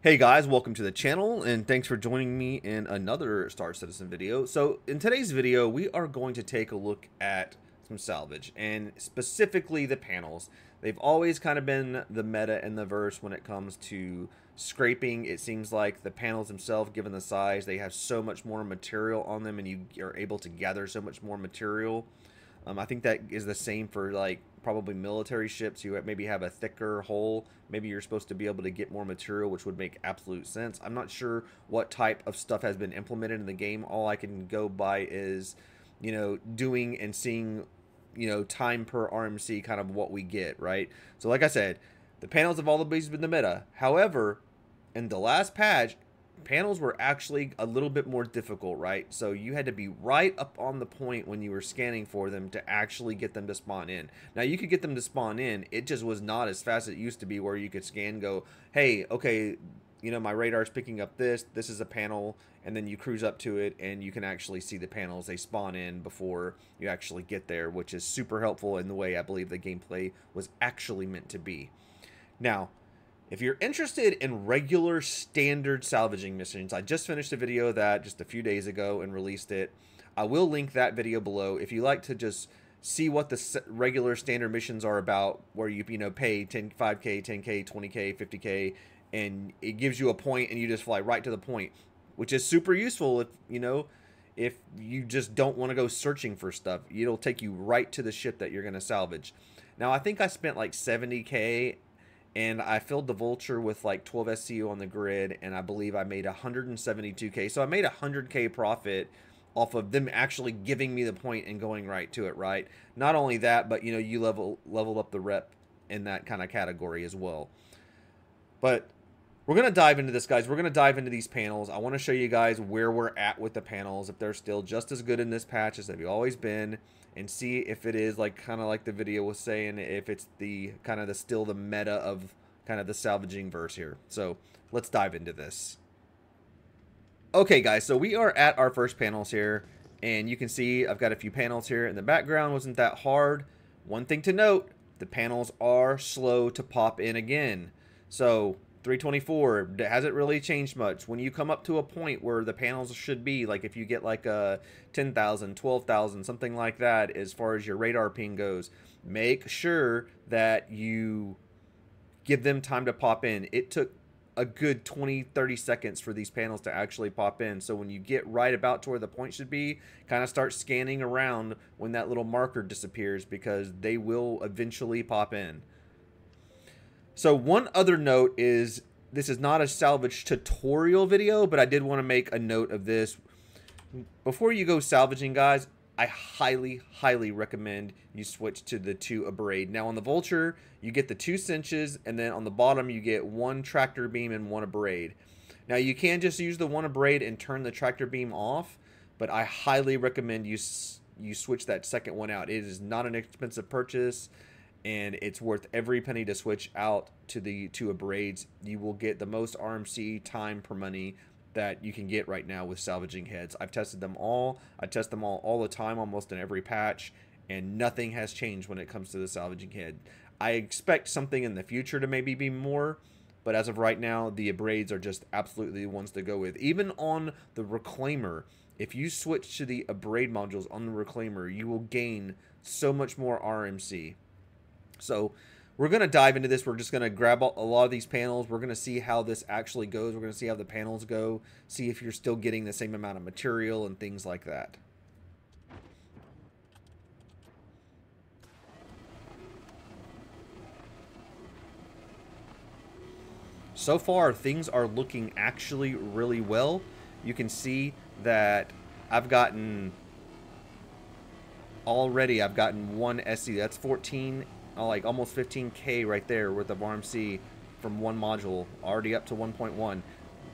Hey guys, welcome to the channel and thanks for joining me in another Star Citizen video. So in today's video, we are going to take a look at some salvage and specifically the panels. They've always kind of been the meta in the verse when it comes to scraping. It seems like the panels themselves, given the size, they have so much more material on them and you are able to gather so much more material. I think that is the same for like probably military ships who maybe have a thicker hull. Maybe you're supposed to be able to get more material, which would make absolute sense. I'm not sure what type of stuff has been implemented in the game. All I can go by is, doing and seeing, time per RMC, kind of what we get, right? So like I said, the panels have always been the meta. However, in the last patch, panels were actually a little bit more difficult, right? So you had to be right up on the point when you were scanning for them to actually get them to spawn in. Now you could get them to spawn in, it just was not as fast as it used to be, where you could scan, go, hey, okay, my radar's picking up this is a panel, and then you cruise up to it and you can actually see the panels. They spawn in before you actually get there, which is super helpful in the way I believe the gameplay was actually meant to be. Now, if you're interested in regular standard salvaging missions, I just finished a video of that just a few days ago and released it. I will link that video below if you like to just see what the regular standard missions are about, where you pay 5k, 10k, 20k, 50k, and it gives you a point and you just fly right to the point, which is super useful if you just don't want to go searching for stuff. It'll take you right to the ship that you're going to salvage. Now, I think I spent like 70k and I filled the Vulture with like 12 SCU on the grid, and I believe I made 172k. So I made 100k profit off of them actually giving me the point and going right to it, right? Not only that, but you level up the rep in that kind of category as well. But we're going to dive into this, guys. We're going to dive into these panels. I want to show you guys where we're at with the panels, if they're still just as good in this patch as they've always been, and see if it is kind of like the video was saying, if it's the kind of still the meta of kind of the salvaging verse here. So let's dive into this. Okay, guys, so we are at our first panels here, and you can see I've got a few panels here, and the background wasn't that hard. One thing to note, the panels are slow to pop in again. So 324 hasn't really changed much. When you come up to a point where the panels should be, like if you get like a 10,000, 12,000, something like that, as far as your radar ping goes, make sure that you give them time to pop in. It took a good 20-30 seconds for these panels to actually pop in. So when you get right about to where the point should be, kind of start scanning around when that little marker disappears, because they will eventually pop in. So one other note is, this is not a salvage tutorial video, but I did want to make a note of this. Before you go salvaging, guys, I highly, highly recommend you switch to the 2 abrade. Now on the Vulture, you get the 2 cinches, and then on the bottom you get 1 tractor beam and 1 abrade. Now you can just use the 1 abrade and turn the tractor beam off, but I highly recommend you switch that second one out. It is not an expensive purchase, and it's worth every penny to switch out to the 2 abrades. You will get the most RMC time per money that you can get right now with salvaging heads. I've tested them all. I test them all the time, almost in every patch, and nothing has changed when it comes to the salvaging head. I expect something in the future to maybe be more, but as of right now, the abrades are just absolutely the ones to go with. Even on the Reclaimer, if you switch to the abrade modules on the Reclaimer, you will gain so much more RMC. So we're going to dive into this. We're just going to grab a lot of these panels. We're going to see how this actually goes. We're going to see how the panels go, see if you're still getting the same amount of material and things like that. So far, things are looking actually really well. You can see that I've gotten 1 SC. That's 14, like almost 15k right there worth of RMC from 1 module, already up to 1.1.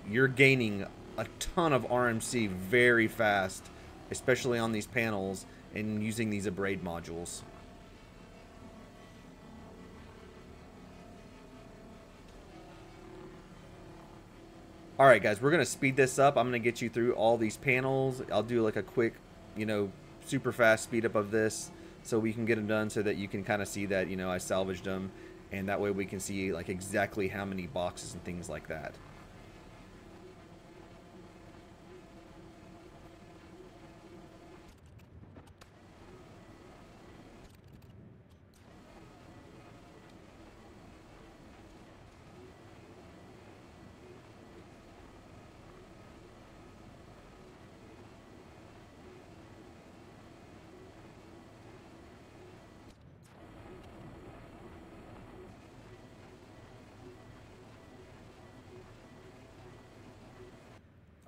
You're gaining a ton of RMC very fast, especially on these panels and using these abrade modules. Alright guys, we're going to speed this up. I'm going to get you through all these panels. I'll do like a quick, super fast speed up of this, so we can get them done, so that you can kind of see that, I salvaged them, and that way we can see like exactly how many boxes and things like that.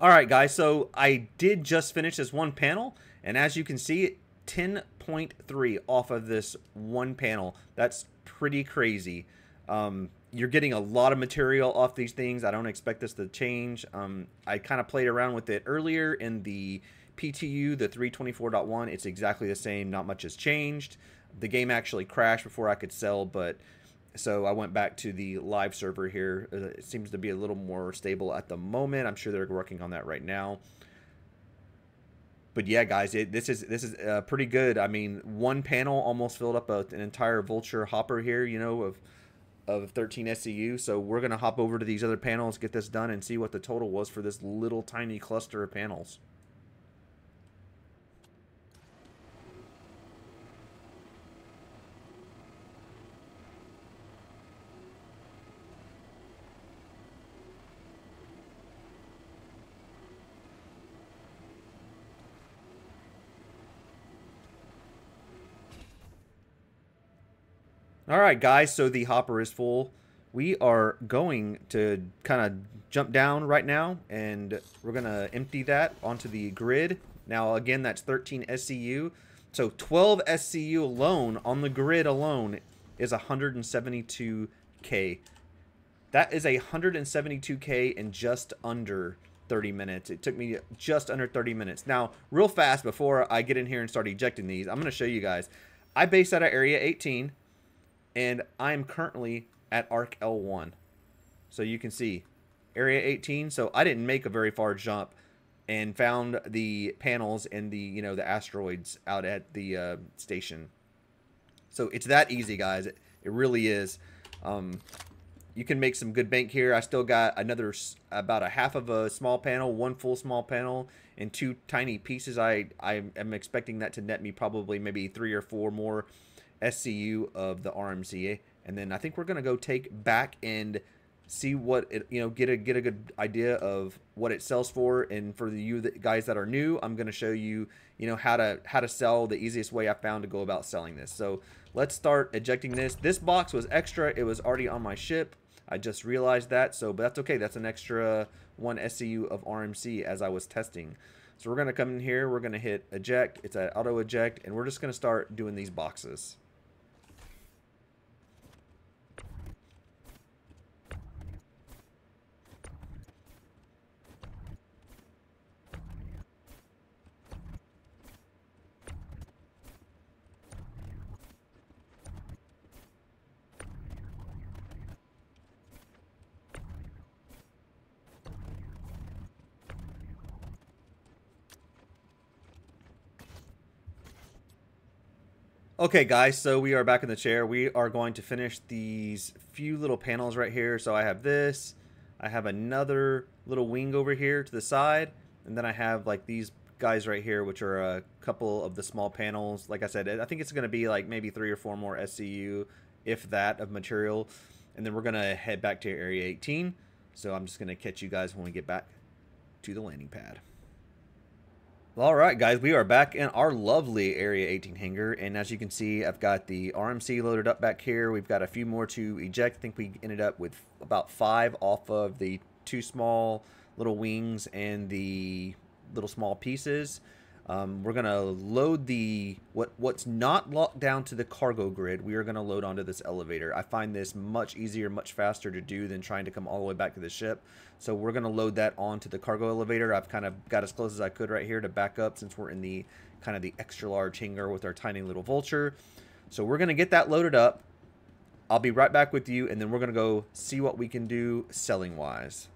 All right, guys, so I did just finish this one panel, and as you can see, 10.3 off of this one panel. That's pretty crazy. You're getting a lot of material off these things. I don't expect this to change. I kind of played around with it earlier in the PTU, the 324.1. It's exactly the same. Not much has changed. The game actually crashed before I could sell, but so I went back to the live server here. It seems to be a little more stable at the moment. I'm sure they're working on that right now. But yeah, guys, this is pretty good. I mean, one panel almost filled up an entire vulture hopper here, you know, of 13 SCU. So we're gonna hop over to these other panels, get this done, and see what the total was for this little tiny cluster of panels. All right, guys, so the hopper is full. We are going to kind of jump down right now, and we're going to empty that onto the grid. Now, again, that's 13 SCU. So 12 SCU alone on the grid alone is 172K. That is 172K in just under 30 minutes. It took me just under 30 minutes. Now, real fast, before I get in here and start ejecting these, I'm going to show you guys. I based out of Area 18. And I'm currently at Arc L1. So you can see Area 18. So I didn't make a very far jump and found the panels and the, you know, the asteroids out at the station. So it's that easy, guys. It really is. You can make some good bank here. I still got another, about a half of a small panel, one full small panel, and two tiny pieces. I am expecting that to net me probably maybe 3 or 4 more SCU of the RMC, and then I think we're gonna go take back and see what it, you know, get a good idea of what it sells for. And for you guys that are new, I'm gonna show you, you know, how to sell the easiest way I found to go about selling this. So let's start ejecting this. This box was extra. It was already on my ship. I just realized that, so but that's okay. That's an extra 1 SCU of RMC as I was testing. So we're gonna come in here. We're gonna hit eject. It's at auto eject, and we're just gonna start doing these boxes. Okay, guys, so we are back in the chair. We are going to finish these few little panels right here. So I have this, I have another little wing over here to the side, and then I have like these guys right here, which are a couple of the small panels. Like I said, I think it's going to be like maybe 3 or 4 more SCU, if that, of material. And then we're going to head back to Area 18. So I'm just going to catch you guys when we get back to the landing pad. All right, guys, we are back in our lovely Area 18 hangar, and as you can see, I've got the RMC loaded up back here. We've got a few more to eject. I think we ended up with about 5 off of the 2 small little wings and the little small pieces. We're gonna load the what's not locked down to the cargo grid. We are gonna load onto this elevator. I find this much easier, much faster to do than trying to come all the way back to the ship. So we're gonna load that onto the cargo elevator. I've kind of got as close as I could right here to back up, since we're in the kind of the extra large hangar with our tiny little vulture. So we're gonna get that loaded up. I'll be right back with you, and then we're gonna go see what we can do selling wise.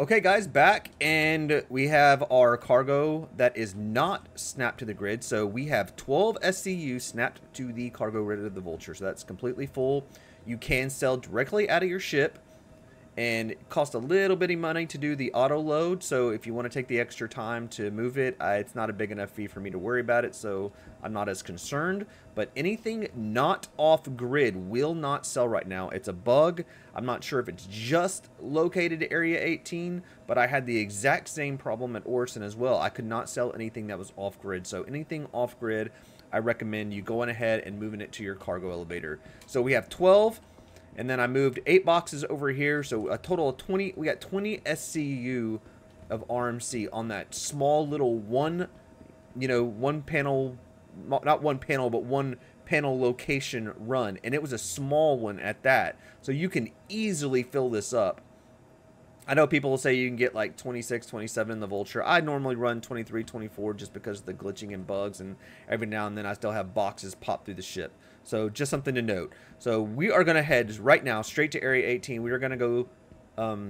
Okay, guys, back, and we have our cargo that is not snapped to the grid. So we have 12 SCU snapped to the cargo grid of the Vulture. So that's completely full. You can sell directly out of your ship, and it costs a little bitty money to do the auto load. So if you want to take the extra time to move it, it's not a big enough fee for me to worry about it, so I'm not as concerned. But anything not off grid will not sell right now. It's a bug. I'm not sure if it's just located at Area 18, but I had the exact same problem at Orson as well. I could not sell anything that was off grid. So anything off grid, I recommend you going ahead and moving it to your cargo elevator. So we have 12. And then I moved 8 boxes over here, so a total of 20. We got 20 SCU of RMC on that small little one, one panel, not one panel, but one panel location run. And it was a small one at that. So you can easily fill this up. I know people will say you can get like 26, 27 in the Vulture. I normally run 23, 24 just because of the glitching and bugs, and every now and then I still have boxes pop through the ship. So just something to note. So we are going to head right now straight to Area 18. We are going to go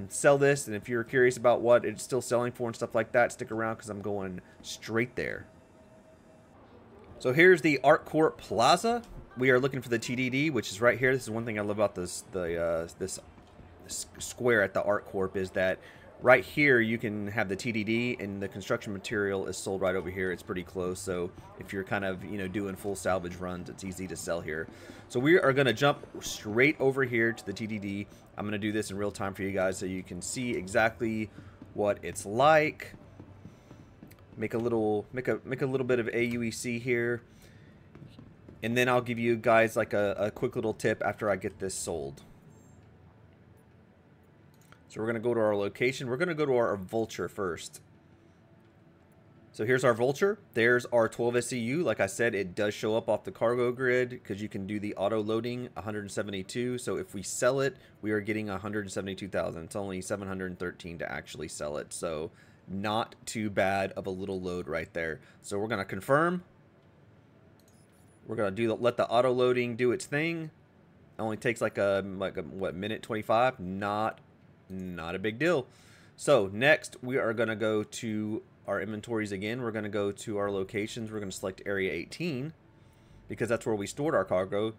sell this, and if you're curious about what it's still selling for and stuff like that, stick around because I'm going straight there. So here's the Art Court Plaza. We are looking for the TDD, which is right here. This is one thing I love about this square at the Art Corp is that right here you can have the TDD and the construction material is sold right over here. It's pretty close, so if you're kind of doing full salvage runs, it's easy to sell here. So we are going to jump straight over here to the TDD. I'm going to do this in real time for you guys so you can see exactly what it's like. Make a little bit of AUEC here, and then I'll give you guys like a quick little tip after I get this sold. So we're going to go to our location. We're going to go to our Vulture first. So here's our Vulture. There's our 12 SCU. Like I said, it does show up off the cargo grid because you can do the auto loading 172. So if we sell it, we are getting 172,000. It's only 713 to actually sell it. So not too bad of a little load right there. So we're going to confirm. We're going to let the auto loading do its thing. It only takes like a what, minute 25? Not a big deal. So next we are going to go to our inventories again. We're going to go to our locations. We're going to select Area 18 because that's where we stored our cargo.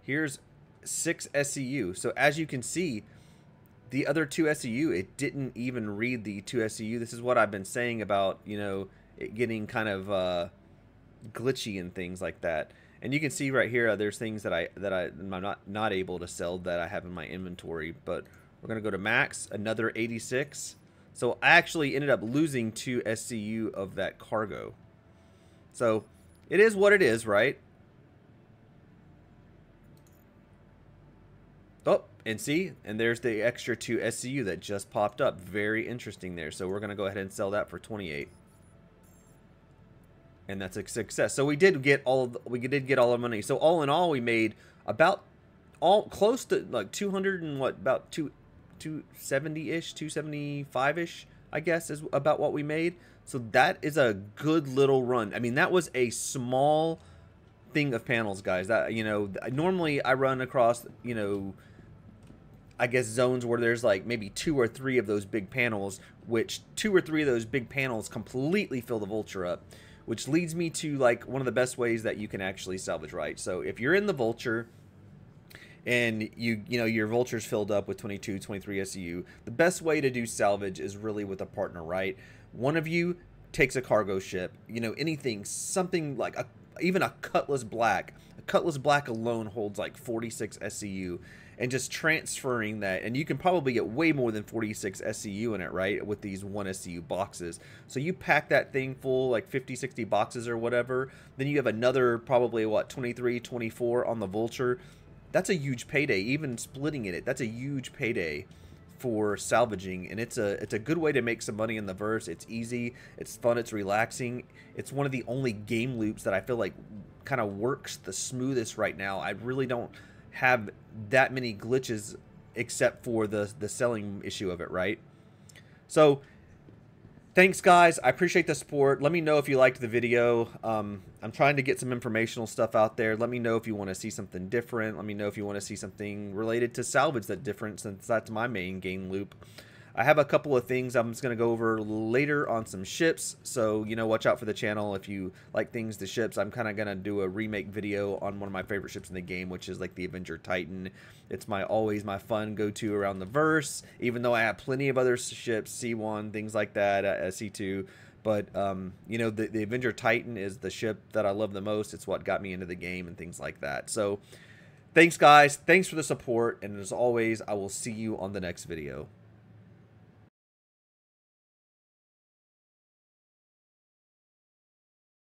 Here's 6 SCU. So as you can see, the other 2 SCU, it didn't even read the 2 SCU. This is what I've been saying about, it getting kind of glitchy and things like that. And you can see right here, there's things that I'm not able to sell that I have in my inventory. But we're going to go to max, another 86. So I actually ended up losing 2 SCU of that cargo. So it is what it is, right? Oh, and see, and there's the extra 2 SCU that just popped up. Very interesting there. So we're going to go ahead and sell that for 28. And that's a success. So we did get all our money. So all in all, we made about close to like 200 and what, about 270-ish, 275-ish, I guess, is about what we made. So that is a good little run. I mean, that was a small thing of panels, guys. That, normally I run across, I guess zones where there's like maybe 2 or 3 of those big panels, which 2 or 3 of those big panels completely fill the Vulture up, which leads me to like one of the best ways that you can actually salvage, right? So if you're in the Vulture and your Vulture's filled up with 22, 23 SCU, the best way to do salvage is really with a partner, right? One of you takes a cargo ship, anything, something like even a Cutlass Black. A Cutlass Black alone holds like 46 SCU, and just transferring that, and you can probably get way more than 46 SCU in it, right, with these 1 SCU boxes. So you pack that thing full, like 50, 60 boxes or whatever, then you have another probably, what, 23, 24 on the Vulture. That's a huge payday. Even splitting it, that's a huge payday for salvaging, and it's a good way to make some money in the verse. It's easy, it's fun, it's relaxing. It's one of the only game loops that I feel like kind of works the smoothest right now. I really don't have that many glitches except for the selling issue of it, right? So thanks, guys. I appreciate the support. Let me know if you liked the video. I'm trying to get some informational stuff out there. Let me know if you want to see something different. Let me know if you want to see something related to salvage that's different, since that's my main game loop. I have a couple of things I'm just going to go over later on some ships, so, watch out for the channel if you like things to ships. I'm kind of going to do a remake video on one of my favorite ships in the game, which is like the Avenger Titan. It's always my fun go-to around the verse, even though I have plenty of other ships, C1, things like that, C2. But, the Avenger Titan is the ship that I love the most. It's what got me into the game and things like that. So, thanks, guys. Thanks for the support. And as always, I will see you on the next video.